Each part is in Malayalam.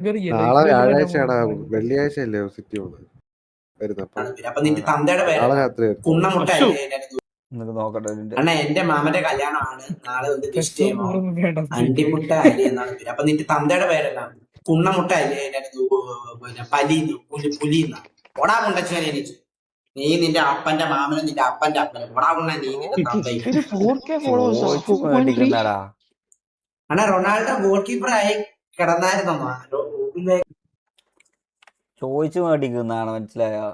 നാളെ വ്യാഴാഴ്ചയാണ്, വെള്ളിയാഴ്ച അല്ലേ സിറ്റി വരുന്നത്. അപ്പൊ നിന്റെ തന്തയുടെ നാളെ പേര് രാത്രി കുണ്ണമുട്ടല്ലേ? നോക്കട്ടെ. അണ്ണ എന്റെ മാമന്റെ കല്യാണമാണ് നാളെ, ഒന്ന് വിഷ് ചെയ്യുമോ? അണ്ടിമുട്ട അരി എന്നാണ് പേര്. അപ്പൊ നിന്റെ തന്തയുടെ പേരെല്ലാം കുണ്ണമുട്ട അല്ലേ? പിന്നെ പലീന്ന് പുലിന്ന ഒടാ കൊണ്ടച്ചാൽ എനിക്ക് നീ നിന്റെ അപ്പന്റെ മാമനും നിന്റെ അപ്പന്റെ അപ്പനും ഒടാ കൊണ്ട നീ നിന്റെ തന്തയും. അണ്ണാ റൊണാൾഡോ ഗോൾ കീപ്പർ ആയി കിടന്നായിരുന്നോ? ചോദിച്ചു മേടിക്കുന്നതാണ്, മനസ്സിലായോ?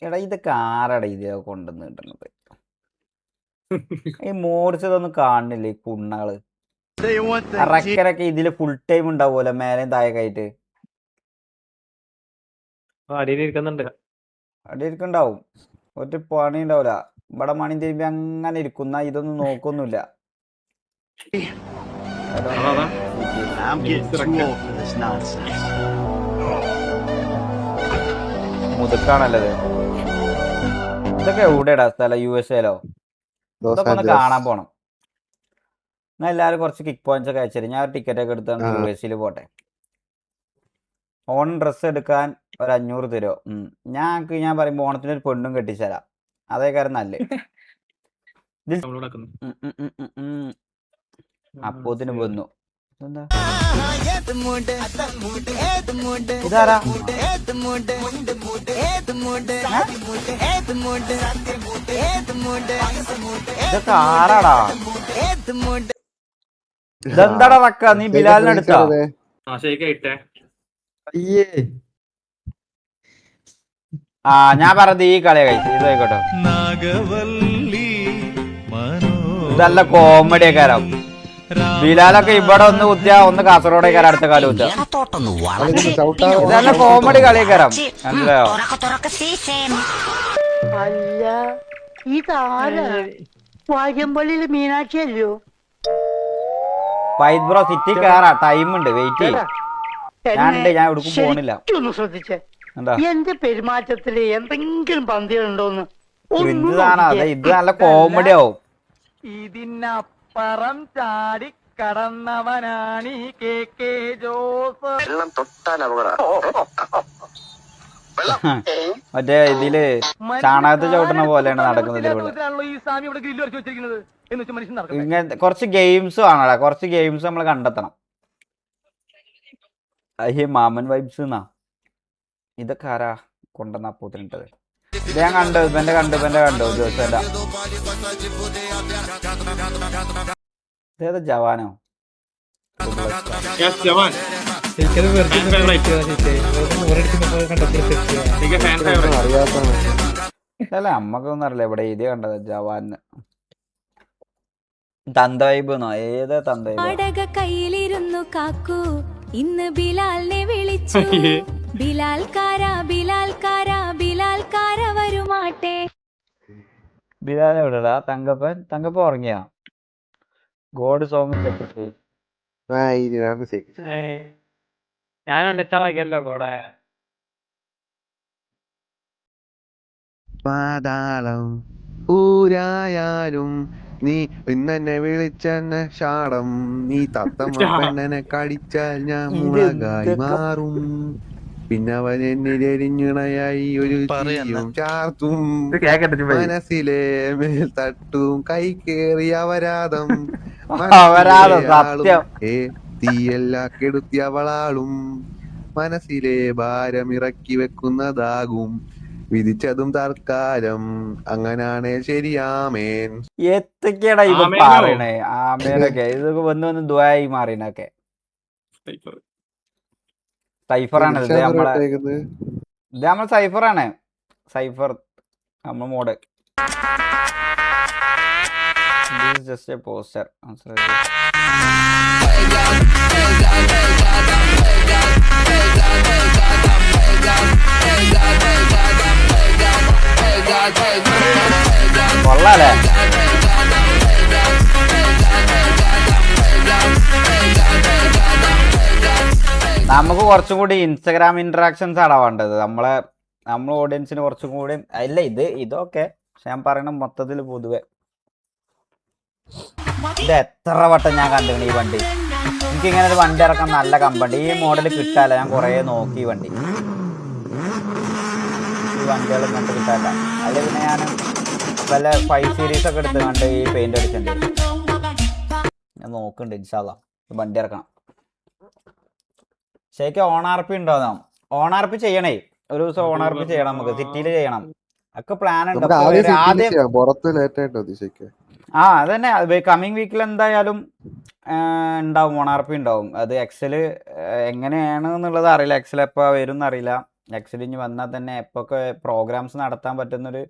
എടാ ഇതൊക്കെ ആരടാ ഇത് കൊണ്ടുവന്ന് കിട്ടുന്നത്? ഈ മോറിച്ചതൊന്നും കാണുന്നില്ല ഈ കുണ്ണാള്. റക്കരൊക്കെ ഇതില് ഫുൾ ടൈം ഉണ്ടാവുമല്ലോ, മേലെയും താഴെയായിട്ട് അടിയിരിക്കുണ്ടാവും. ഒരു പണി ഉണ്ടാവില്ല. ഇവിടെ മണി തിരുമ്പി അങ്ങനെ ഇരിക്കുന്ന ഇതൊന്നും നോക്കൊന്നുമില്ല. മുതുക്കാണല്ലത്. ഇതൊക്കെ എവിടെയാടാ സ്ഥലം? USA ഇതൊക്കെ ഒന്ന് കാണാൻ പോണം. ഞാൻ എല്ലാവരും കുറച്ച് കിക്ക് പോയിന്റ്സ് ഒക്കെ അയച്ചു. ഞാൻ ടിക്കറ്റ് ഒക്കെ എടുത്താണ് USA പോട്ടെ. ഓൺ ഡ്രസ്സ് എടുക്കാൻ ഒരു 500 തരുമോ? ഞാൻ പറയുമ്പോ ഓണത്തിന് ഒരു പെണ്ണും കെട്ടിച്ചരാം. അതേ കാര്യം നല്ലേ. അപ്പോത്തിന് വന്നു. ഇതാരാ? ഇതൊക്കെ ആരാടാ? ഇതെന്താടാ റക്ക? നീ ബിലാലിനെടുത്താ? ഞാൻ പറഞ്ഞത് ഈ കളിയാ കഴിച്ചു. ഇത് ആയിക്കോട്ടെ. ഇതല്ല കോമഡിയൊക്കെ. ബിലാലൊക്കെ ഇവിടെ ഒന്ന് കുത്തിയാ ഒന്ന് കാസർഗോഡേക്കാരം അടുത്ത കാലം കുത്തിയ. ഇതല്ല കോമഡി കളിയേക്കാരം, മനസ്സിലായോ? അല്ല ഇതാരാ? വാര്യമ്പള്ളിയില് മീനാക്ഷി അല്ലയോ? ഫൈറ്റ് ബ്രോ സിറ്റി കയറാ, ടൈം ഉണ്ട്, വെയിറ്റ് ചെയ്യും. ഞാൻ എവിടേക്കും പോണില്ല. ഒന്ന് ശ്രദ്ധിച്ചേ, എന്റെ പെരുമാറ്റത്തില് എന്തെങ്കിലും പന്തികളുണ്ടോന്ന്. ഇത് നല്ല കോമഡി ആവും. ഇതിനപ്പുറം ചാടി കടന്നവനാണ് ഈ KK ജോസ്. വെള്ളം തൊട്ടാൽ അപകടം. മറ്റേ ഇതില് ചാണകത്ത് ചവിട്ടുന്ന പോലെയാണ് നടക്കുന്നത്. ഇങ്ങനെ കുറച്ച് ഗെയിംസ് ആണടാ, കുറച്ച് ഗെയിംസ് നമ്മൾ കണ്ടെത്തണം. അയ്യേ മാമൻ വൈബ്സ് എന്നാ. ഇതൊക്കെ ആരാ കൊണ്ടുവന്ന അപ്പൂത്തിനിട്ടത്? ഇത് ഞാൻ കണ്ടു, ഇവന്റെ കണ്ടു ദിവസം. ഇതേതാ ജവാനോ? അല്ല അമ്മക്കൊന്നും അറിയില്ല. ഇവിടെ ഇത് കണ്ടത് ജവാന്. തന്ത വൈബ് എന്നോ? ഏതാ തന്ത വൈബ്? കയ്യിലിരുന്നു കാക്കു ഇന്ന് ബിലാലിനെ വിളിച്ചു. ബിലാൽക്കാര വരുമാട്ടെ. ബിലാൽ എവിടെടാ? തങ്കപ്പൻ ഉറങ്ങിയാ? ഗോഡ് സോങ് സെക്രട്ടറി ഞാനുണ്ടല്ലോ കൂടെ. പാതാളം ഊരായാലും നീ ഇന്നെ വിളിച്ചെന്നെ ഷാടം. നീ തത്തമ്മ പെണ്ണനെ കടിച്ചാൽ ഞാൻ മുളകായി മാറും. പിന്നെ അവൻ എന്നിലെരിഞ്ഞിണയായി ഒരു തീയും ചാർത്തും. മനസ്സിലെ മേൽ തട്ടും കൈ കേറിയ അപരാധം. തീയെല്ലാം കെടുത്തിയവളാളും. മനസ്സിലെ ഭാരമിറക്കി വെക്കുന്നതാകും വിധിച്ചതും തർക്കാരം. അങ്ങനാണേ ശരിയാമേൻ. എത്തൊക്കെയാടാ ഇത് പറയണേ? ആമേനൊക്കെ ഇതൊക്കെ വന്ന് ദ്വായി മാറിനൊക്കെ സൈഫറാണ്. ഇത് നമ്മളെ സൈഫറാണ്. സൈഫർ നമ്മളെ മോഡ്. Just A poster. കൊള്ളാല്ലേ? നമുക്ക് കുറച്ചും കൂടി ഇൻസ്റ്റഗ്രാം ഇന്ററാക്ഷൻസ് ആണ് വേണ്ടത്. നമ്മളെ ഓഡിയൻസിന് കുറച്ചും കൂടി. അല്ല ഇതൊക്കെ പക്ഷെ ഞാൻ പറയണ മൊത്തത്തിൽ പൊതുവെ ഇത് എത്ര വട്ടം ഞാൻ കണ്ടിരുന്നു ഈ വണ്ടി. എനിക്കിങ്ങനെ ഒരു വണ്ടി ഇറക്കാൻ നല്ല കമ്പണ്ട്. ഈ മോഡൽ കിട്ടാല്ല, ഞാൻ കുറേ നോക്കി ഈ വണ്ടി. ഈ വണ്ടികൾ കണ്ട് കിട്ടാല്ല. അല്ലെങ്കിൽ പിന്നെ ഞാൻ വല്ല 5 സീരീസ് ഒക്കെ എടുത്ത് കണ്ട് ഈ പെയിന്റ് അടിച്ചിട്ടുണ്ട്. ഞാൻ നോക്കുന്നുണ്ട് ഇൻഷാല്ലാ വണ്ടി ഇറക്കണം. ശരിക്കും ഓണാർപ്പി ഉണ്ടാവും. ഓണാർപ്പി ചെയ്യണേ, ഒരു ദിവസം ഓണാർപ്പി ചെയ്യണം, നമുക്ക് സിറ്റിയിൽ ചെയ്യണം. ഒക്കെ പ്ലാൻ ഉണ്ട്. ആ അതന്നെ, കമ്മിങ് വീക്കിൽ എന്തായാലും ഉണ്ടാവും, ഓണാർപ്പി ഉണ്ടാവും. അത് എക്സല് എങ്ങനെയാണ് എന്നുള്ളത് അറിയില്ല, എക്സൽ എപ്പോൾ വരും എന്നറിയില്ല. എക്സൽ ഇനി വന്നാൽ തന്നെ എപ്പൊക്കെ പ്രോഗ്രാംസ് നടത്താൻ പറ്റുന്നൊരു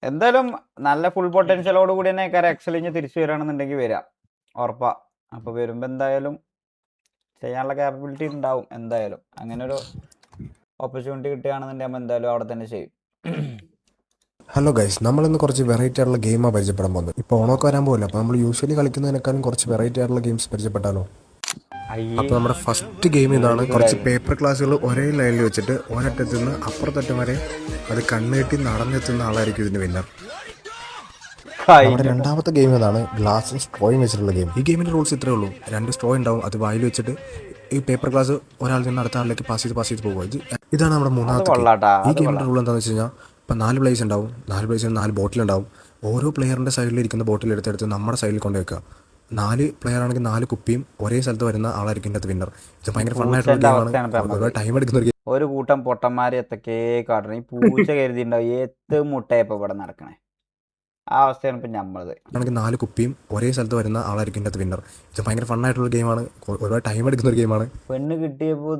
എന്തായാലും നല്ല ഫുൾ പൊട്ടൻഷ്യലോട് കൂടി തന്നെ എക്സൽ ഇനി തിരിച്ചു വരികയാണെന്നുണ്ടെങ്കിൽ വരാം, ഉറപ്പാ. അപ്പോൾ വരുമ്പോൾ എന്തായാലും ചെയ്യാനുള്ള ക്യാപ്പബിലിറ്റി ഉണ്ടാവും എന്തായാലും. അങ്ങനെ ഒരു ഓപ്പർച്യൂണിറ്റി കിട്ടുകയാണെന്നുണ്ടെങ്കിൽ നമ്മൾ എന്തായാലും അവിടെ തന്നെ ചെയ്യും. ഹലോ ഗൈസ്, നമ്മളിന്ന് കുറച്ച് വെറൈറ്റി ആയിട്ടുള്ള ഗെയിമാണ് പരിചയപ്പെടാൻ പോകുന്നത്. ഇപ്പോൾ ഓണമൊക്കെ വരാൻ പോകില്ല, അപ്പോൾ നമ്മൾ യൂഷ്വലി കളിക്കുന്നതിനേക്കാളും കുറച്ച് വെറൈറ്റി ആയിട്ടുള്ള ഗെയിംസ് പരിചയപ്പെട്ടാലോ? അപ്പോൾ നമ്മുടെ ഫസ്റ്റ് ഗെയിം ഇതാണ്. കുറച്ച് പേപ്പർ ക്ലാസ്സുകൾ ഒരേ ലൈനിൽ വെച്ചിട്ട് ഒരറ്റത്തു നിന്ന് അപ്പുറത്തറ്റം വരെ അത് കണ്ണുകെട്ടി നടന്നെത്തുന്ന ആളായിരിക്കും ഇതിന് വിന്നർ. നമ്മുടെ രണ്ടാമത്തെ ഗെയിം ഇതാണ്, ഗ്ലാസും സ്ട്രോയും വെച്ചിട്ടുള്ള ഗെയിം. ഈ ഗെയിമിൻ്റെ റൂൾസ് ഇത്രേ ഉള്ളൂ. 2 സ്ട്രോ ഉണ്ടാവും, അത് വായിൽ വെച്ചിട്ട് ഈ പേപ്പർ ഗ്ലാസ് ഒരാളിൽ നിന്ന് അടുത്ത ആളിലേക്ക് പാസ് ചെയ്ത് പോകുക. ഇതാണ് നമ്മുടെ മൂന്നാമത്തെ ഗെയിം. ഈ ഗെയിമിൻ്റെ റൂൾ എന്താണെന്ന് വെച്ച് കഴിഞ്ഞാൽ, ഇപ്പം 4 പ്ലേസ് ഉണ്ടാവും, 4 പ്ലേസിന് 4 ബോട്ടിൽ ഉണ്ടാവും. ഓരോ പ്ലെയറിൻ്റെ സൈഡിലിരിക്കുന്ന ബോട്ടിൽ എടുത്തെടുത്ത് നമ്മുടെ സൈഡിൽ കൊണ്ട് വെക്കുക. 4 പ്ലെയർ ആണെങ്കിൽ 4 കുപ്പിയും ഒരേ സ്ഥലത്ത് വരുന്ന ആളായിരിക്കും ഇതിനകത്ത് വിന്നർ. ഇത് ഭയങ്കര ഫണ്ണായിട്ടുള്ള ഗെയിമാണ്, ഒരുപാട് ടൈം എടുക്കുന്ന ഗെയിം. ഒരു കൂട്ടം പൊട്ടന്മാരെ എത്തൊക്കെ കാട്ടണം. ഈ പൂച്ച കരുതിണ്ടാവും ഏത്ത് മുട്ടയപ്പോൾ ഇവിടെ നടക്കണേ. ആ അവസ്ഥയാണ് ഇപ്പം നമ്മളത്. ആണെങ്കിൽ 4 കുപ്പിയും ഒരേ സ്ഥലത്ത് വരുന്ന ആളായിരിക്കും ഇതിനകത്ത് വിന്നർ. ഇത് ഭയങ്കര ഫണ്ണായിട്ടുള്ള ഗെയിമാണ്, ഒരുപാട് ടൈം എടുക്കുന്ന ഒരു ഗെയിമാണ്. പെണ്ണ് കിട്ടിയപ്പോ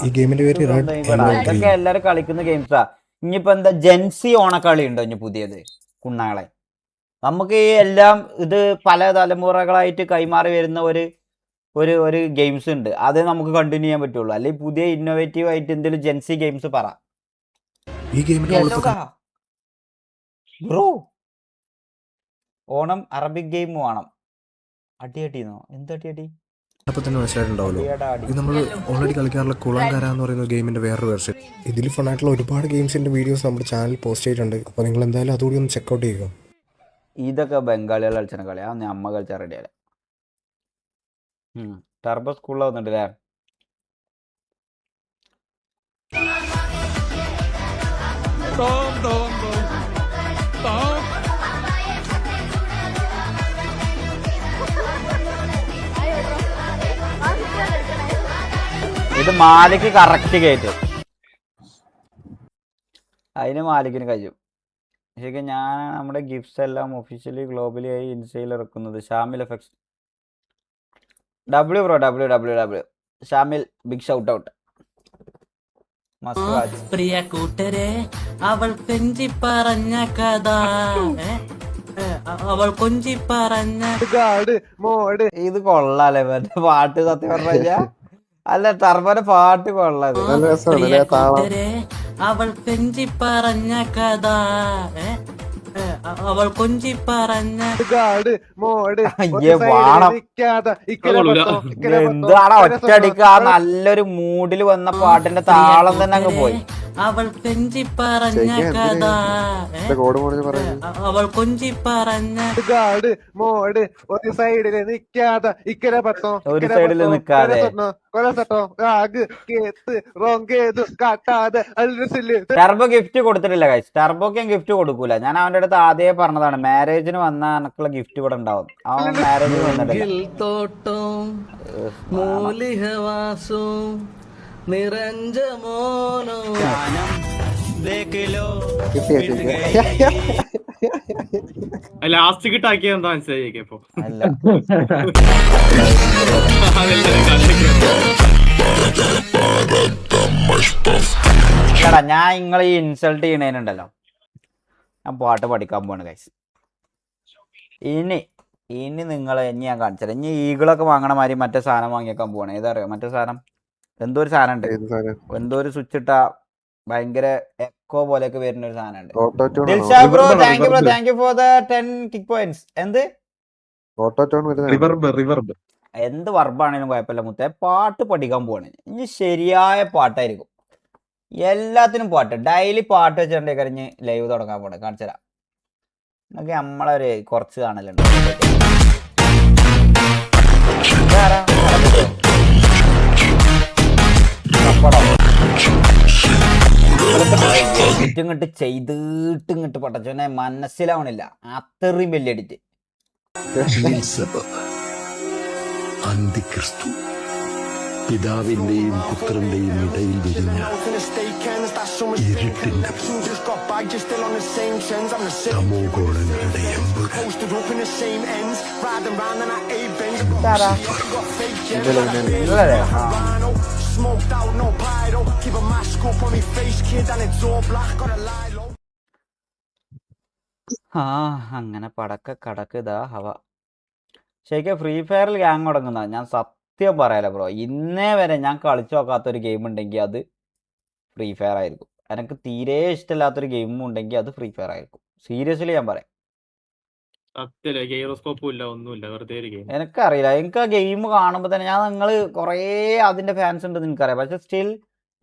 ഈ ഗെയിമിന്റെ പേര് ഇതൊക്കെ എല്ലാരും കളിക്കുന്ന ഗെയിംസാ. ഇനിയിപ്പോ എന്താ ജെൻസി ഓണക്കളി ഉണ്ടോ ഇനി പുതിയത് കുണ്ണാളെ? നമുക്ക് ഈ എല്ലാം ഇത് പല തലമുറകളായിട്ട് കൈമാറി വരുന്ന ഒരു ഗെയിംസ് ഉണ്ട്, അത് നമുക്ക് കണ്ടിന്യൂ ചെയ്യാൻ പറ്റുള്ളൂ. അല്ലെങ്കിൽ പുതിയ ഇന്നോവേറ്റീവ് ആയിട്ട് എന്തെങ്കിലും ജെൻസി ഗെയിംസ് പറ. ഈ ഗെയിമിന്റെ ബ്രോ ഓണം അറബിക് ഗെയിം വേണം. അടിയടിന്നോ? എന്ത് അടിയടി? അപ്പോൾ തന്നെ മനസ്സിലായിട്ടുണ്ടാവുമല്ലോ, ഇത് നമ്മൾ ഓൾറെഡി കളിക്കാറുള്ള കുളങ്കര എന്ന് പറയുന്ന ഗെയിമിന്റെ വേറൊരു വെർഷൻ. ഇതിൽ ഫണ്ണായിട്ടുള്ള ഒരുപാട് ഗെയിംസിന്റെ വീഡിയോസ് നമ്മുടെ ചാനൽ പോസ്റ്റ് ചെയ്തിട്ടുണ്ട്. അപ്പോൾ നിങ്ങൾ എന്തായാലും അതുകൂടി ഒന്ന് ചെക്കൗട്ട് ചെയ്യുക. ഇതൊക്കെ ബംഗാളികൾ കളിച്ച കളി, ആ അമ്മ കളിച്ചാൽ റെഡിയല്ലേ. ടർബോ സ്കൂളിൽ വന്നിട്ടില്ലേ? ഇത് മാലിക്ക് കറക്റ്റ് കയറ്റും, അതിന് മാലിക്കിന് കഴിയും. ശരിക്കും ഞാൻ നമ്മുടെ ഗിഫ്റ്റ്സ് എല്ലാം ഒഫീഷ്യലി ഗ്ലോബലി ആയി ഇൻസ്റ്റയിൽ ഇറക്കുന്നത്. Shamil effects W Shamil, big shout out. പ്രിയ കൂട്ടരെ, അവൾ കൊഞ്ചി പറഞ്ഞ കഥ, അവൾ കൊഞ്ചി പറഞ്ഞ ഇത് കൊള്ളാല്ലേ മറ്റേ പാട്ട്? സത്യം പറഞ്ഞ അല്ല, ടർബോന്റെ പാട്ട് കൊള്ളത്. അവൾ കൊഞ്ചി പറഞ്ഞ കഥ, അവൾ കൊഞ്ചി പറഞ്ഞ എന്താണ് ഒറ്റയടിക്ക് ആ നല്ലൊരു മൂഡിൽ വന്ന പാട്ടിന്റെ താളം തന്നെ അങ്ങ് പോയി. അവൾ കൊഞ്ചി പറഞ്ഞ കഥ, അവൾ കൊഞ്ചി പറഞ്ഞ ഒരു സൈഡില് നിക്കാതെ ഒരു സൈഡിൽ നിക്കാതെ ടർബോ ഗിഫ്റ്റ് കൊടുത്തിട്ടില്ല ഗൈസ്. ടർബോക്ക് ഞാൻ ഗിഫ്റ്റ് കൊടുക്കൂല. ഞാൻ അവന്റെ അടുത്ത് ആദ്യമേ പറഞ്ഞതാണ്, മാരേജിന് വന്ന എനക്കുള്ള ഗിഫ്റ്റ് ഇവിടെ ഉണ്ടാവും. അവൻ മാരേജിന് വന്നിട്ടില്ല. നിറഞ്ച മോനോ ലാസ്റ്റ് കിട്ടാക്കിയ എന്താ മനസ്സിലായി ഇപ്പൊ? അല്ല എടാ, ഞാൻ നിങ്ങളെ ഈ ഇൻസൾട്ട് ചെയ്യണേനുണ്ടല്ലോ, ഞാൻ പാട്ട് പഠിക്കാൻ പോവാണ് ഗൈസ്. ഇനി നിങ്ങൾ ഞാൻ കാണിച്ചത്, ഇനി ഈഗിളൊക്കെ വാങ്ങണ മാതിരി മറ്റേ സാധനം വാങ്ങിയേക്കാൻ പോവാണ്. ഏതറിയോ മറ്റേ സാധനം? എന്തോ ഒരു സാധനം ഉണ്ട്, എന്തോ ഒരു സ്വിച്ച് ഇട്ടാ ഭയങ്കര എക്കോ പോലെയൊക്കെ വരുന്ന ഒരു സാധനം ഉണ്ട്. Thank you for the 10 kick points. എന്ത് വർബാണേലും കുഴപ്പമില്ല മുത്തേ, പാട്ട് പഠിക്കാൻ പോവാണ്. ഇനി ശരിയായ പാട്ടായിരിക്കും, എല്ലാത്തിനും പാട്ട്. ഡെയിലി പാട്ട് വെച്ചിട്ടുണ്ടേ കഴിഞ്ഞ് ലൈവ് തുടങ്ങാൻ പോണേ. കാണിച്ചുതരാം നമുക്ക്. നമ്മളൊരു കുറച്ച് കാണലുണ്ട്. ഇതാരാ? ഇങ്ങോട്ട് ചെയ്തിട്ട് ഇങ്ങോട്ട് പടച്ചോനെ മനസ്സിലാവണില്ല. അത്രയും വലിയ എഡിറ്റ്. അന്തിക്രിസ്തു പിതാവിന്റെയും പുത്രന്റെയും ഇടയിൽ വിരിഞ്ഞ ഇരുട്ടിന്റെ തമോഗോളങ്ങളുടെ അങ്ങനെ പടക്ക കടക്ക് ഇതാ ഹവ. ശരിക്കും ഫ്രീ ഫയറിൽ ഗ്യാങ് തുടങ്ങുന്ന ഞാൻ സത്യം പറയാലോ ബ്രോ, ഇന്നേ വരെ ഞാൻ കളിച്ചു നോക്കാത്തൊരു ഗെയിം ഉണ്ടെങ്കിൽ അത് ഫ്രീ ഫയർ ആയിരിക്കും. എനിക്ക് തീരെ ഇഷ്ടമില്ലാത്തൊരു ഗെയിമും ഉണ്ടെങ്കിൽ അത് ഫ്രീ ഫയർ ആയിരിക്കും. സീരിയസ്ലി ഞാൻ പറയാം. എനിക്കറിയില്ല, എനിക്ക് ആ ഗെയിം കാണുമ്പോൾ തന്നെ നിങ്ങൾ കുറേ അതിന്റെ ഫാൻസ് ഉണ്ടെന്ന് എനിക്കറിയാം. പക്ഷെ സ്റ്റിൽ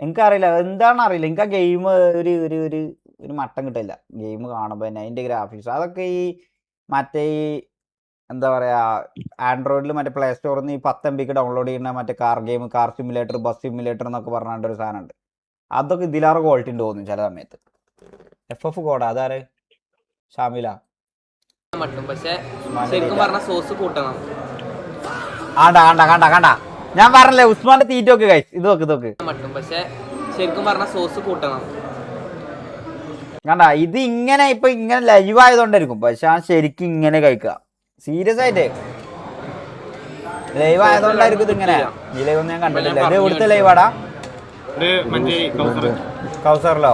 എനിക്കറിയില്ല എന്താണെന്ന് അറിയില്ല. എനിക്ക് ആ ഗെയിം ഒരു ഒരു ഒരു ഒരു മട്ടം കിട്ടില്ല. ഗെയിം കാണുമ്പോൾ തന്നെ അതിന്റെ ഗ്രാഫിക്സ് അതൊക്കെ ഈ മറ്റേ ഈ എന്താ പറയാ ആൻഡ്രോയിഡിൽ മറ്റേ പ്ലേ സ്റ്റോറിൽ നിന്ന് ഈ 10 MB ഡൗൺലോഡ് ചെയ്യുന്ന മറ്റേ car game, car simulator, bus simulator എന്നൊക്കെ പറഞ്ഞാണ്ട് ഒരു സാധനം ഉണ്ട്. അതൊക്കെ ഇതിലാറ് ക്വാളിറ്റി ഉണ്ട് തോന്നുന്നു ചില സമയത്ത്. FF കോഡാ അതാര്? ഷാമില. കണ്ട ഞാൻ പറഞ്ഞല്ലേ ഉസ്മാന്റെ തീറ്റ ഒക്കെ കഴിച്ചു. ഇത് നോക്ക് പക്ഷെ ശരിക്കും പറഞ്ഞ സോസ് കൂട്ടണം. കണ്ട ഇത് ഇങ്ങനെ ഇപ്പൊ ഇങ്ങനെ ലൈവ് ആയതുകൊണ്ടായിരിക്കും. പക്ഷെ ആ ശരിക്കും ഇങ്ങനെ കഴിക്കുക. സീരിയസ് ആയിട്ട് ലൈവ് ആയതുകൊണ്ടായിരിക്കും ഇത് ഇങ്ങനെ. ഈ ലൈവ് ഒന്നും ഞാൻ കണ്ടിട്ടില്ല. ഇത് ഇവിടുത്തെ ലൈവാടാ? കൗസറിലോ?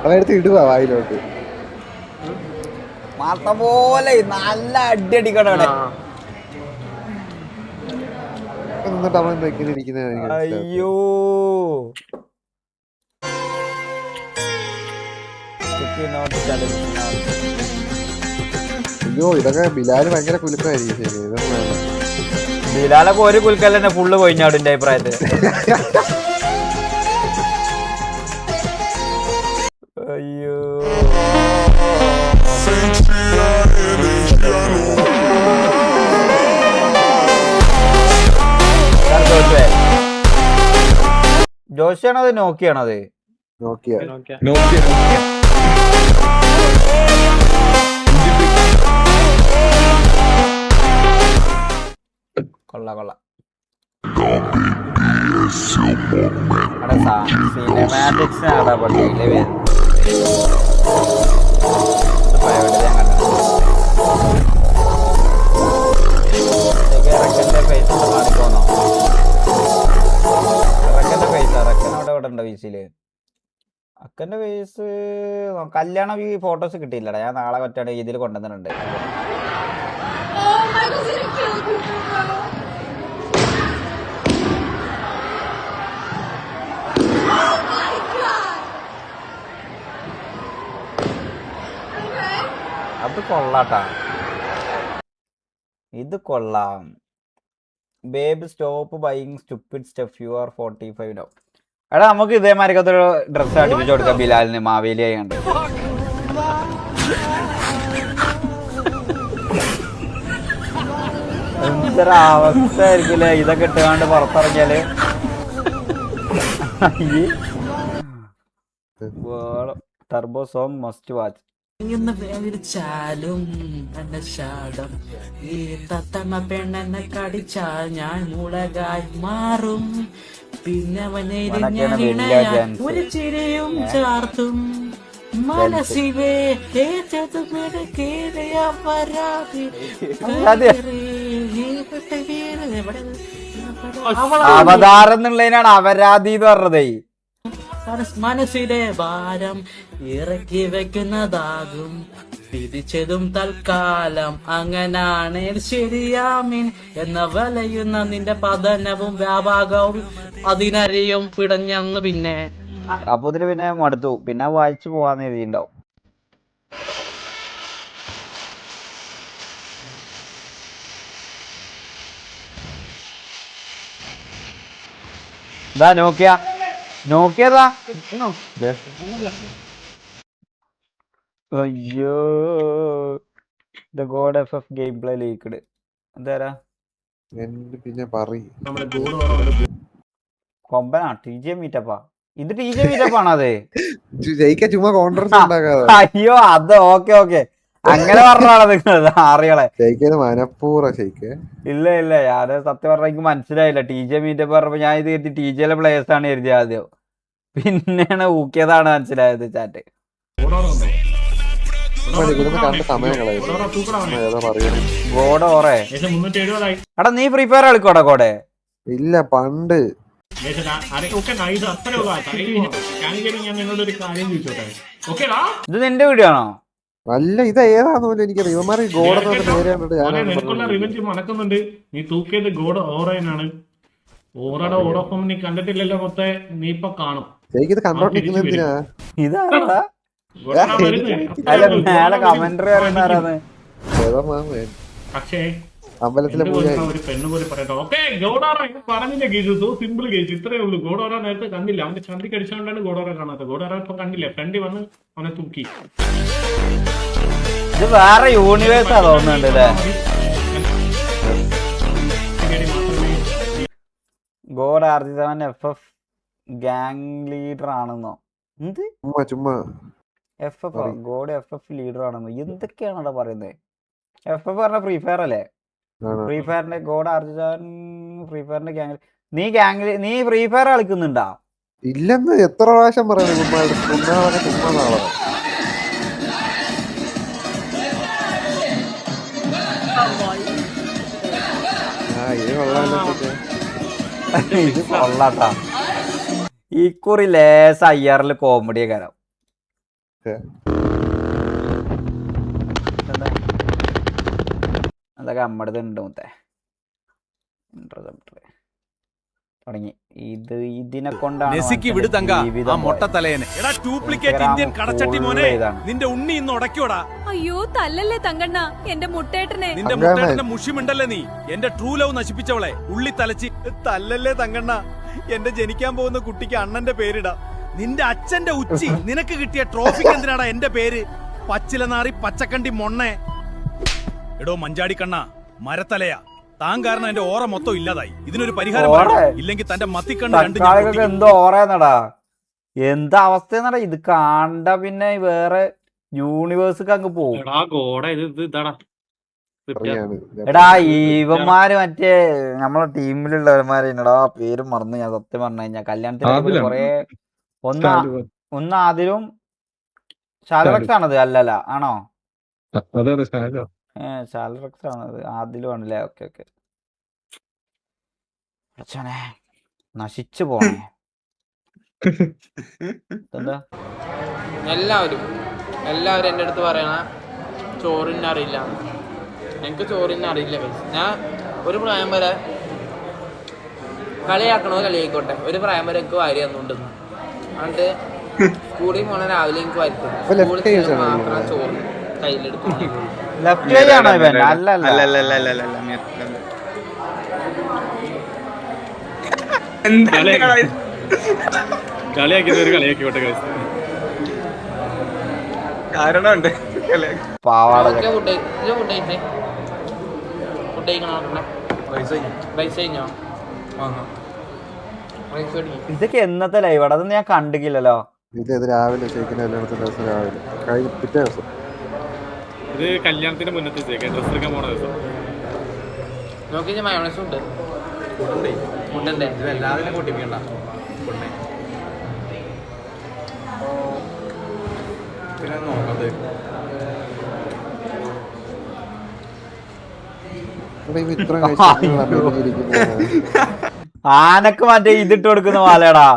അതെടുത്ത് ഇടുക വായിലോട്ട്. മാത്ത പോലെ നല്ല അടി അടിക്കണം അവിടെ. അയ്യോ അയ്യോ ഇതൊക്കെ ബിലാല് ഭയങ്കര കുലുക്കമായിരിക്കും. ശരി ഇതൊന്നും വേണം. ബിലാലൊക്കെ ഒരു കുലുക്കൽ തന്നെ ഫുള്ള് കൊഴിഞ്ഞാടും എന്റെ അഭിപ്രായത്തിൽ. അയ്യോ ജോഷിയാണത്? നോക്കിയാണത്? നോക്കിയ കൊള്ള സിനിമാറ്റിക്സിനാണ് പള്ളിയിലെ പേര്. റക്കന്റെ പൈസ കാണിക്കോന്നോ? റക്കന്റെ പൈസ അവിടെ ഉണ്ടോ വീസില്? അക്കന്റെ പൈസ കല്യാണ ഫോട്ടോസ് കിട്ടിയില്ലടാ. ഞാൻ നാളെ മറ്റാണ് ഇതിൽ കൊണ്ടുവന്നിട്ടുണ്ട്. അത് കൊള്ളാട്ടാ, ഇത് കൊള്ളാം. Babe stop buying stupid stuff you are 45 no. എടാ നമുക്ക് ഇതേമാതിരി ഒരു ഡ്രസ്സ് അടിപ്പിച്ചു കൊടുക്കാം ബിലാലിന് മാവേലി ആയിണ്ട്. എന്തൊരവസ്ഥ ആയിരിക്കില്ലേ ഇതൊക്കെ ഇട്ടുകാണ്ട് പുറത്തിറങ്ങിയാല്. Turbo song must watch. വേവിച്ചാലും എന്റെ ശാടം ഈ തത്തമ്മ പെണ്ണെന്നെ കടിച്ചാൽ ഞാൻ മുളകായി മാറും. പിന്നെ ഒരു ചിരിയും ചാർത്തും മനസ്സിലെ അവതാരം എന്നുള്ളതിനാണ് അപരാധി എന്ന് പറഞ്ഞതേ. മനസ്സിലെ ഭാരം ഇറക്കി വെക്കുന്നതാകും തിരിച്ചതും തൽക്കാലം. അങ്ങനാണ് ശരിയാമിൻ എന്ന വലയുന്ന നിന്റെ പതനവും വ്യാപകവും അതിനറിയും പിടഞ്ഞന്ന്. പിന്നെ അപ്പൊ ഇതിന് പിന്നെ മടുത്തു. പിന്നെ വായിച്ചു പോവാന്ന് എഴുതിണ്ടാവും. ഇതാ നോക്കിയതാ. അയ്യോ the god FF gameplay leaked. എന്താരാ പിന്നെ പറയും കൊമ്പനാ TJ മീറ്റപ്പാ. ഇത് TJ മീറ്റപ്പ് ആണോ അത്? ജയിക്കാൻ ചുമ്മാ കോൺട്രവേഴ്സി ഉണ്ടാക്കാതെ. അയ്യോ അത് ഓക്കെ അങ്ങനെ പറഞ്ഞാണ് നിങ്ങൾ ആറികളെ ജയിക്കുന്നത് മനപ്പൂർവ്വം ജയിക്കേ. ഇല്ല ഞാന് സത്യം പറഞ്ഞ എനിക്ക് മനസ്സിലായില്ല. TJ മീറ്റപ്പ് പറഞ്ഞപ്പോ ഞാൻ ഇത് കരുതി TJയിലെ പ്ലേയേഴ്സ് ആണ് കരുതി ആദ്യം. പിന്നെയാണ് ഊക്കിയതാണ് മനസ്സിലായത് ചാറ്റ്. കണ്ട സമയങ്ങളായി ഏതാ പറയുന്നത്. ഗോഡ് ഓറേ എടാ നീ ഫ്രീ ഫയർ കളിക്കോടാ ഗോഡെ? ഇല്ല പണ്ട്. ഇത് നിന്റെ വീഡിയോ ആണോ? അല്ല ഇത് ഏതാന്ന് പോലും എനിക്കറിയാം. ഇവന്മാർ ഗോഡ് പേര് കണ്ടിട്ട് നടക്കുന്നുണ്ട്. നീ തൂക്കിയത് ഗോഡ് ഓറയാണ്. ഓറയുടെ ഓടൊപ്പം നീ കണ്ടിട്ടില്ലല്ലോ മൊത്തം. നീ ഇപ്പൊ കാണും. ഇത് കണ്ടോണ്ടിരിക്കുന്ന എന്തിനാ? ഇതാ അല്ല മേലെ കമന്ററി അറിയുന്നാരാണ്? പക്ഷേ അമ്പലത്തിലെ ഒരു പെണ്ണ് പോലെ പറയട്ടോ. ഓക്കെ ഗോഡോറ പറഞ്ഞില്ല കേസ്. So simple case. ഇത്രേ ഉള്ളൂ. ഗോഡോറ നേരത്തെ കണ്ടില്ല. അവന്റെ ചന്തി കടിച്ചുകൊണ്ടാണ് ഗോഡോറ കാണാത്തത്. ഗോഡോറ ഇപ്പൊ കണ്ടില്ല. ഫ്രണ്ട് വന്ന് അവനെ തൂക്കി. ഇത് വേറെ യൂണിവേഴ്സാ തോന്നുന്നുണ്ട് അല്ലേ? God RG7 FF gang leader ആണെന്നോ? എന്ത് ചുമ്മാ FF ഗോഡ് FF ലീഡർ ആണെന്നോ? എന്തൊക്കെയാണ് അവിടെ പറയുന്നത്? FF പറഞ്ഞ ഫ്രീ ഫയർ അല്ലേ? ഫ്രീ ഫയറിന്റെ ഗോഡ് RG7 ഫ്രീ ഫയറിന്റെ നീ ഫ്രീ ഫയർ കളിക്കുന്നുണ്ടാ? ഇല്ലെന്ന് എത്ര പ്രാവശ്യം പറയുന്നത്. ചുമ്മാ നാളെ ഇത് കൊള്ളാട്ടാ. ഇക്കുറി ലേശ IRL കോമഡി കാരം. അതൊക്കെ നമ്മടത് ഉണ്ട് മുത്തേ. തുടങ്ങി ഇതിനെ കൊണ്ടാണ് അയ്യോ തല്ലല്ലേ തങ്കണ്ണ എന്റെ മുട്ടേട്ടനെ. നിന്റെ മുട്ടേട്ടന്റെ മുഷിമുണ്ടല്ലേ നീ. എന്റെ ട്രൂ ലവ് നശിപ്പിച്ചവളെ. ഉള്ളി തലച്ചി തല്ലല്ലേ തങ്കണ്ണ. എന്റെ ജനിക്കാൻ പോകുന്ന കുട്ടിക്ക് അണ്ണന്റെ പേരിടാ. നിന്റെ അച്ഛന്റെ ഉച്ചി നിനക്ക് കിട്ടിയ ട്രോഫിക്ക് എന്തിനാടാ എന്റെ പേര്? പച്ചിലനാറി പച്ചക്കണ്ടി മൊണ്ണേ. എടോ മഞ്ചാടി കണ്ണ മരത്തലയാ. താൻ കാരണം എന്റെ ഓറ മൊത്തം ഇല്ലാതായി. ഇതിനൊരു പരിഹാരം ഇല്ലെങ്കിൽ തന്റെ മത്തിക്കണ്ട് എന്തോ ഓറയെന്നടാ. എന്താ അവസ്ഥയെന്നടാ ഇത് കണ്ട. പിന്നെ വേറെ യൂണിവേഴ്സിക്ക് അങ്ങ് പോകും. എടാ ഇവന്മാര് മറ്റേ നമ്മളെ ടീമിലുള്ളവന്മാരെടാ പേര് മറന്നു ഞാൻ. സത്യം പറഞ്ഞു കഴിഞ്ഞാ കല്യാണത്തിന് കൊറേ ഒന്ന് അതിലും ഷാലറക്സ് ആണത്. അല്ലല്ല ആണോ? ഷാലറക്സ് ആണത്. അതിലും ആണല്ലേ? ഓക്കെ അച്ഛനെ നശിച്ചു പോണേ. എന്താ എല്ലാവരും എൻ്റെ അടുത്ത് പറയണ ചോറിന് അറിയില്ല. എനിക്ക് ചോറിന് അറിയില്ല. ഞാൻ ഒരു പ്രായം വരെ കളിയാക്കണോ കളിയായിക്കോട്ടെ. ഒരു പ്രായം വരെ എനിക്ക് വാരി തന്നുകൊണ്ടിരുന്നു. അതുകൊണ്ട് സ്കൂളിൽ പോണ രാവിലെ എനിക്ക് വരുത്തും. സ്കൂളിൽ മാത്രം ചോറ് കയ്യിലെടുത്തു. കളിയാക്കിക്കോട്ടെ. കാരണമുണ്ട്. ഇതൊക്കെ എന്നത്തെ ലൈവ്? അതൊന്നും ഞാൻ കണ്ടില്ലല്ലോ. ഇത് രാവിലെ രാവിലെ പിറ്റേ ദിവസം. ഇത് കല്യാണത്തിന് മുന്നത്തെ ഡ്രസ് എടുക്കാൻ പോണ ദിവസം. നോക്കി മയോണൈസ് ഉണ്ട്. ഫുഡല്ലേ എല്ലാത്തിനും കൂട്ടിപ്പിക്കണ്ട. പിന്നെ നോക്കത് ആനക്ക് മറ്റേ ഇതിട്ട് കൊടുക്കുന്ന മാലടാ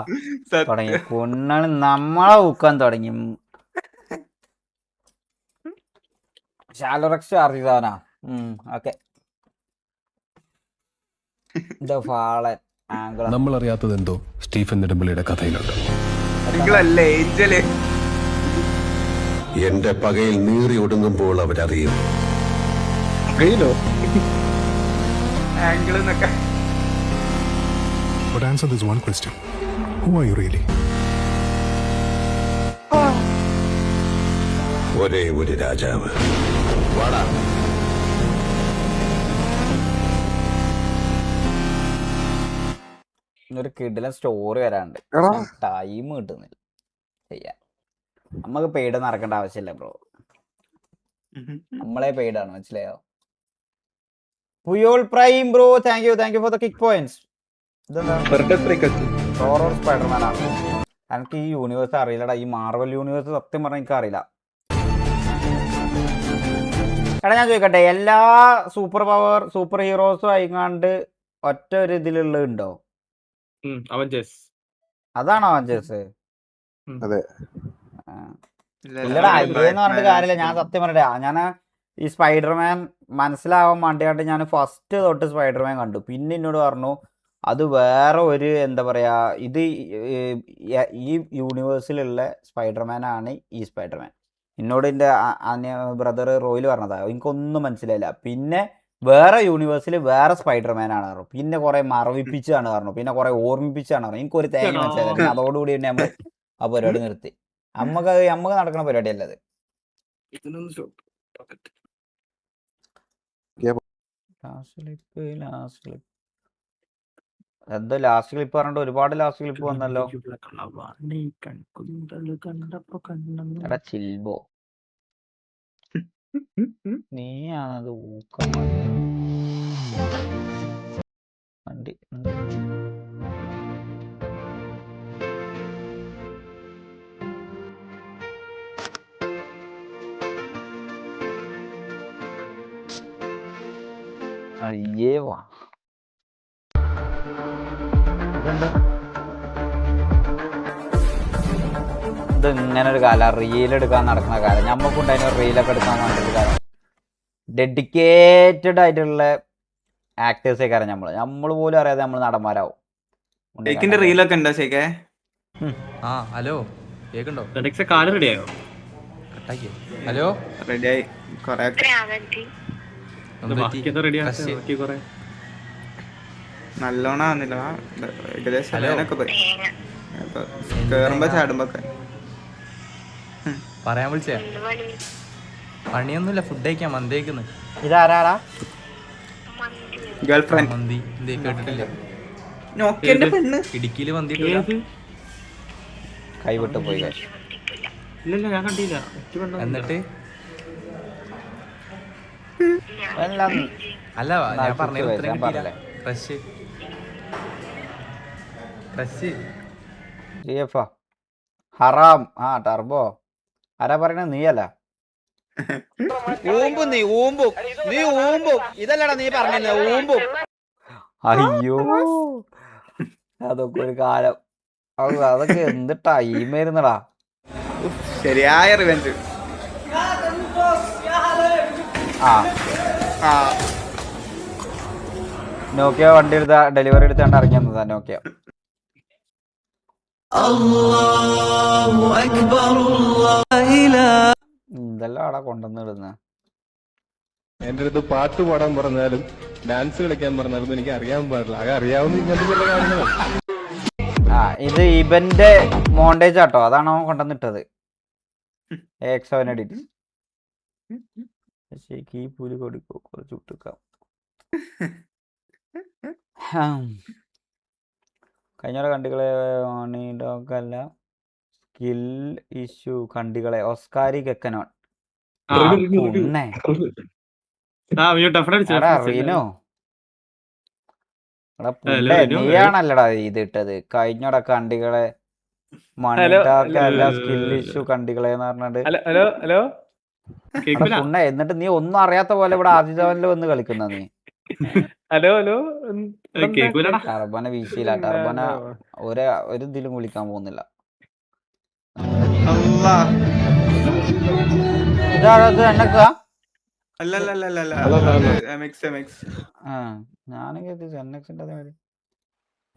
തുടങ്ങി. പൊണ്ണാണ് നമ്മളെ ഊക്കാൻ തുടങ്ങി. ഷാലോറക്സ് അറിയാനാ. ഓക്കെ നമ്മൾ അറിയാത്തത് എന്തോ സ്റ്റീഫൻ നെടുമ്പള്ളിയുടെ കഥയിലുണ്ട്. എന്റെ പകയിൽ നീറി ഒടുങ്ങുമ്പോൾ അവരറിയും. But answer this one question. Who are you really? ഒരേ ഒരു രാജാവ്. വാടാ. ഒരു കിടിലൻ സ്റ്റോറി വരാണ്ട് എടാ ടൈം കിട്ടുന്നില്ല ചെയ്യാൻ. നമുക്ക് പെയ്ഡ് നടക്കേണ്ട ആവശ്യമില്ല ബ്രോ, നമ്മളെ പെയ്ഡാണ്, മനസ്സിലായോ? Puyol prime bro, thank you for the kick points. Horror Spiderman ആണ്. എനിക്ക് ഈ യൂണിവേഴ്സ് അറിയില്ലടാ, ഈ മാർവൽ യൂണിവേഴ്സ് സത്യം പറഞ്ഞാൽ എനിക്ക് അറിയില്ല. എടാ ഞാൻ ചോദിക്കട്ടെ, എല്ലാ സൂപ്പർ ഹീറോസും ആയിക്കാണ്ട് ഒറ്റ ഒരു ഇതിലുള്ളതുണ്ടോ? അതാണോ അവഞ്ചേഴ്സ്? അതെ. ഇല്ലടാ, അയ്യേന്ന് പറഞ്ഞിട്ട് കാര്യമില്ല. ഞാൻ സത്യം പറയട്ടെ, ഞാൻ ഈ സ്പൈഡർമാൻ മനസ്സിലാവാൻ വേണ്ടിയായിട്ട് ഞാൻ ഫസ്റ്റ് തൊട്ട് സ്പൈഡർമാൻ കണ്ടു. പിന്നെ എന്നോട് പറഞ്ഞു അത് വേറെ ഒരു എന്താ പറയാ, ഇത് ഈ യൂണിവേഴ്സിലുള്ള സ്പൈഡർമാൻ ആണ് ഈ സ്പൈഡർമാൻ. എന്നോട് എൻ്റെ ബ്രദർ റോയിൽ പറഞ്ഞതാണ്, എനിക്കൊന്നും മനസ്സിലായില്ല. പിന്നെ വേറെ യൂണിവേഴ്സിൽ വേറെ സ്പൈഡർമാൻ ആണ് പറഞ്ഞു. പിന്നെ കുറെ മറവിപ്പിച്ചാണ് പറഞ്ഞു, പിന്നെ കുറെ ഓർമ്മിപ്പിച്ചാണ് പറഞ്ഞു. എനിക്കൊരു തേങ്ങ മനസ്സിലായില്ല. പിന്നെ അതോടുകൂടി തന്നെ നമ്മൾ ആ പരിപാടി നിർത്തി. നമുക്ക് നടക്കുന്ന പരിപാടിയല്ല അത്. എന്താ ലാസ്റ്റ് ക്ലിപ്പ് പറഞ്ഞിട്ട് ഒരുപാട് ലാസ്റ്റ് ക്ലിപ്പ് വന്നല്ലോ. എടാ ചിൽബോ, നീയാണത് ഊക്കം വണ്ടി. അയ്യേ വാ, ഇത് ഇങ്ങനെ ഒരു കാലം റീൽ എടുക്കാൻ നടക്കുന്ന കാലം. ഞമ്മക്കുണ്ടായിരുന്ന റീലൊക്കെ എടുക്കാൻ വേണ്ടിയൊരു കാലം. ഡെഡിക്കേറ്റഡ് ആയിട്ടുള്ള ആക്ടേഴ്സേ കാര്യം നമ്മൾ പോലും അറിയാതെ നമ്മൾ നടന്മാരാവും. റീലൊക്കെ ഉണ്ടോ ശേഖേ? ഹലോ കേക്കുണ്ടോ? ഹലോ റെഡിയായി. നല്ലോണം ആവുന്നില്ല, ഏകദേശം കേറുമ്പോ ചാടുമ്പോക്കെ. പറയാൻ വിളിച്ചേ പണിയൊന്നുമില്ല, ഫുഡ് കഴിക്കാൻ മന്തി കഴിക്കുന്നു. ഇതാരാടാ? ഗേൾ ഫ്രണ്ട് മന്തി എന്തേ കേട്ടിട്ടില്ല? ഇടുക്കിയില് മന്തി കൈവിട്ട് പോയി. എന്നിട്ട് എല്ലാം അല്ല ഞാൻ പറഞ്ഞ പറഞ്ഞില്ലേ ഫ്രഷ് ഹറാം. ടർബോ ആരാ പറയണ? നീയല്ല. ഇതല്ലടാ നീ പറഞ്ഞില്ല, ഊമ്പും. അയ്യോ അതൊക്കെ ഒരു കാലം. അതൊക്കെ എന്ത് ടൈമായിരുന്നടാ. ശരിയായ റിവെഞ്ച്. നോക്കിയ വണ്ടി എടുത്ത ഡെലിവറി എടുത്താണ്ട് ഇറങ്ങി വന്നതാ നോക്കിയ. ഇതെല്ലാം അവിടെ കൊണ്ടുവന്നിടുന്ന. എന്റെ അടുത്ത് പാട്ട് പാടാൻ പറഞ്ഞാലും ഡാൻസ് കളിക്കാൻ പറഞ്ഞാലും എനിക്ക് അറിയാൻ പാടില്ല. അത് അറിയാവുന്ന ഇങ്ങനത്തെ ചില കാര്യങ്ങളാണ്. ഇത് ഇവന്റെ മോണ്ടേജ് ആട്ടോ, അതാണ് അവൻ കൊണ്ടുവന്നിട്ടത്. എക്സോൻ എഡിറ്റ്. ഈ പുലി കൊടുക്കോ കുറച്ച് വിട്ടുക്കാം. കഴിഞ്ഞ കണ്ടികളെ അല്ല സ്കിൽ ഇഷ്യൂ കണ്ടികളെ ഓസ്കാരി കെക്കനോൺ റീനോ നീയാണല്ലടാ ഇതിട്ടത് കഴിഞ്ഞോട കണ്ടികളെ മണിട്ടാക്കല്ല സ്കിൽ ഇഷ്യൂ കണ്ടികളെന്ന് പറഞ്ഞിട്ട്. എന്നിട്ട് നീ ഒന്നും അറിയാത്ത പോലെ ഇവിടെ ആദിതവനിൽ വന്ന് കളിക്കുന്ന നീ. ടർബന വീശിയില്ല. ടർബന ഒരു ഇതിലും വിളിക്കാൻ പോകുന്നില്ല. ഞാനൊക്കെ